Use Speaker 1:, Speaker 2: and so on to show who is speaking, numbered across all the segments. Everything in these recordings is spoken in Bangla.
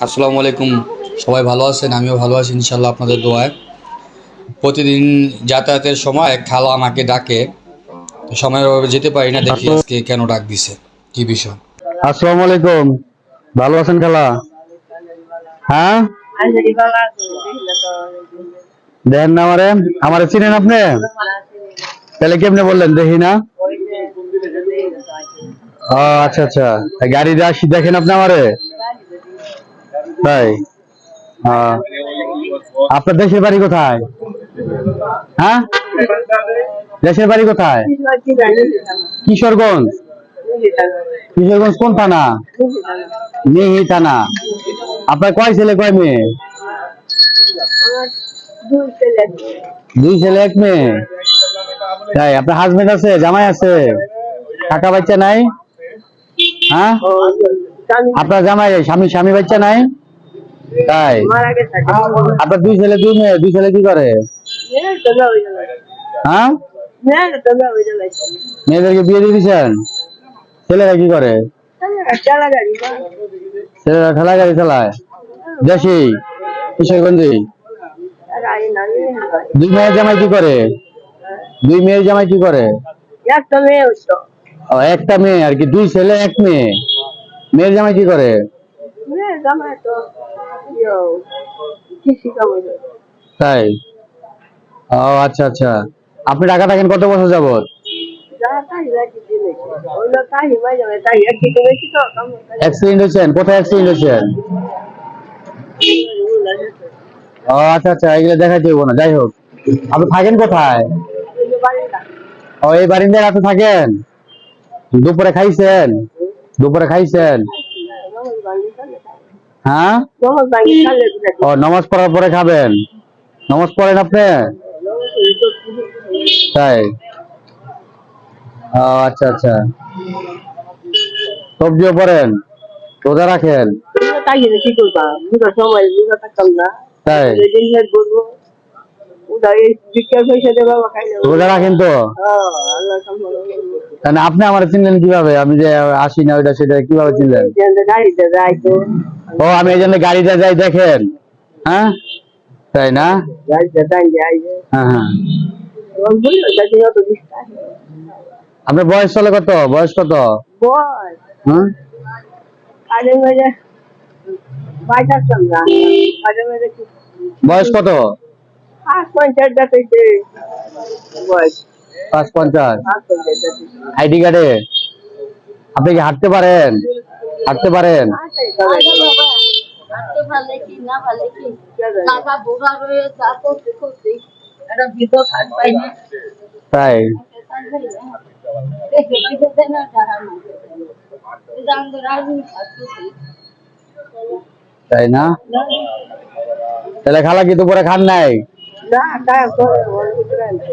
Speaker 1: আসসালামু আলাইকুম। সবাই ভালো আছেন? আমিও ভালো আছি ইনশাল্লাহ আপনাদের দোয়ায়। প্রতিদিন যাতায়াতের সময় খালা আমাকে ডাকে, তো সময়ের অভাবে যেতে পারি না। দেখি আজকে কেন ডাক দিছে, কি বিষয়।
Speaker 2: আসসালামু আলাইকুম। ভালো আছেন খালা? হ্যাঁ, দেখেন না আমারে। আমারে চিনেন আপনি? তাহলে কেমনে বললেন দেখি না? ও আচ্ছা আচ্ছা, গাড়ি দিয়ে আসি দেখেন আপনি আমারে? তাই? আপনার দেশের বাড়ি কোথায়? হ্যাঁ, দেশের বাড়ি কোথায়? কিশোরগঞ্জ। কিশোরগঞ্জ কোন থানা? মিহি থানা। আপনার কয় ছেলে কয় মেয়ে? দুই ছেলে এক মেয়ে। তাই? আপনার হাজবেন্ড আছে, জামাই আছে, কাকা বাচ্চা নাই? হ্যাঁ, আপনার জামাই স্বামী স্বামী বাচ্চা নাই? তাই? আপনার দুই ছেলে দুই মেয়ে, দুই ছেলে কি করে? হ্যাঁ, মেয়েদেরকে বিয়ে দিয়ে দিচ্ছেন? ছেলেরা কি করে? ছেলেরা ঠেলা গাড়ি চালায়। দেশি কিশোরগঞ্জে। দুই মেয়ের জামাই কি করে? দুই মেয়ের জামাই কি করে? ও, একটা মেয়ে আর কি, দুই ছেলে এক মেয়ে। মেয়ের জামাই কি করে? তাই? ও আচ্ছা আচ্ছা। আপনি ঢাকা থাকেন কত বছর যাবত? অ্যাক্সিডেন্ট হয়েছেন? কোথায় অ্যাক্সিডেন্ট হয়েছেন? ও আচ্ছা আচ্ছা, এগুলো দেখা যাবো না। যাই হোক, আপনি থাকেন কোথায়? ও, এই বারিন্দায় রাতে থাকেন? দুপুরে খাইছেন? দুপুরে খাইছেন? হ্যাঁ, ও নামাজ পড়ার পরে খাবেন? নামাজ পড়েন আপনি? তাই? ও আচ্ছা আচ্ছা। সবজিও পড়েন, রোজা রাখেন? তাই? রোজা রাখেন তো? তাহলে আপনি আমার চিনলেন কিভাবে? আমি যে আসি না ওইটা সেটা কিভাবে চিনলেন? ও, আমি এই জন্য গাড়িতে যাই দেখেন। হ্যাঁ, তাই না? হ্যাঁ হ্যাঁ। আপনার বয়স চলে কত? বয়স কত? হ্যাঁ, বয়স কত? ৫-৫। আইডি কার্ডে? আপনি কি হাঁটতে পারেন? হাঁটতে পারেন? তাই? তাই না? তাহলে খালা কি দুপুরে খান নাই?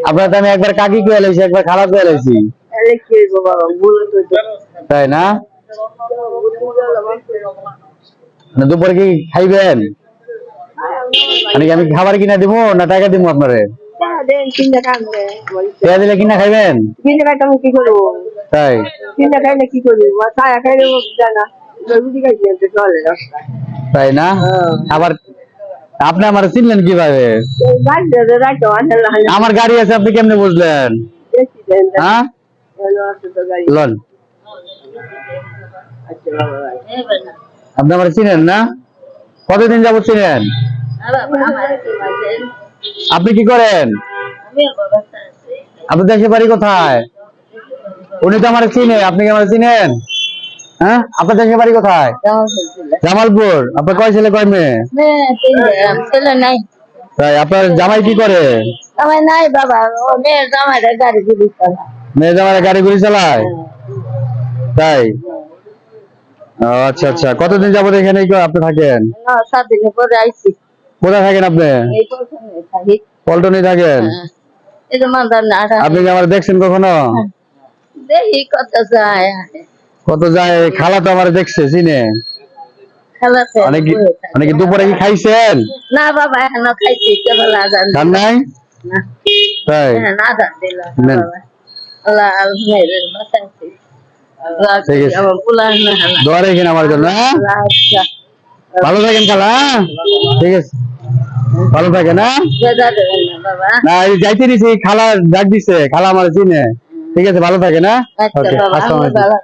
Speaker 2: আপনার তো আমি একবার কাকি কুয়ে লাইছি, একবার খালা কুয়ে লাইছি। তাই না? দুপুরে কি খাইবেন? আমি খাবার কিনা দিব না টাকা দিব আপনারে? টাকা দিলে কিনা খাইবেন? তাই? তাই না? আবার আপনি আমার চিনলেন কিভাবে? আমার গাড়ি আছে, আপনি কেমনে বুঝলেন? হ্যাঁ, লন। আপনি আমার চিনেন না? কতদিন যাবত চিনেন? আপনি কি করেন? আপনার দেশের বাড়ি কোথায়? উনি তো আমার চিনে, আপনি কি আমার চিনেন? হ্যাঁ, আপনার দেশের বাড়ি কোথায়? জামালপুর। আপনার কয় ছেলে কয় মেয়ে?
Speaker 3: ছেলে নাই।
Speaker 2: তাই? আপনার জামাই কি করে?
Speaker 3: জামাই নাই বাবা, ও মেয়ের জামাইরা গাড়ি গুলি চালায়।
Speaker 2: মেয়ে জামাই গাড়ি গুলি চালায়? তাই? ও আচ্ছা আচ্ছা। কতদিন যাবত এখানে আপনি থাকেন?
Speaker 3: 7 দিন পরে আইছি।
Speaker 2: কোথায় থাকেন আপনি?
Speaker 3: এই পছন্দ থাকি।
Speaker 2: পল্টনে থাকেন?
Speaker 3: এই যে মাদার না।
Speaker 2: আপনি কি আমার দেখছেন কখনো?
Speaker 3: দেখি কত যায়।
Speaker 2: কত যায়? খালা তো আমার দেখছে, চিনে।
Speaker 3: খেলাতে
Speaker 2: অনেকে দুপুরে কি খাইছেন?
Speaker 3: না বাবা, এখনো খাইছি, কেবল আজান
Speaker 2: খান নাই?
Speaker 3: না।
Speaker 2: তাই?
Speaker 3: না আজান দিল বাবা। আল্লাহ মেরে বাঁচাইছি।
Speaker 2: ঠিক আছে, দোয়া রাখেন আমার জন্য।
Speaker 3: আচ্ছা।
Speaker 2: ভালো থাকেন খালা, হ্যাঁ? ঠিক আছে, ভালো থাকেন, হ্যাঁ?
Speaker 3: বেজা দেবেন না বাবা।
Speaker 2: না এই যাইতে দিছি, খালা ডাক দিছে, খালা আমার চিনে। ঠিক আছে, ভালো থাকেন, হ্যাঁ?
Speaker 3: আচ্ছা
Speaker 2: ওকে,
Speaker 3: বাবা,
Speaker 2: আসসালামু
Speaker 3: আমি
Speaker 2: আলাইকুম।
Speaker 3: বাবা।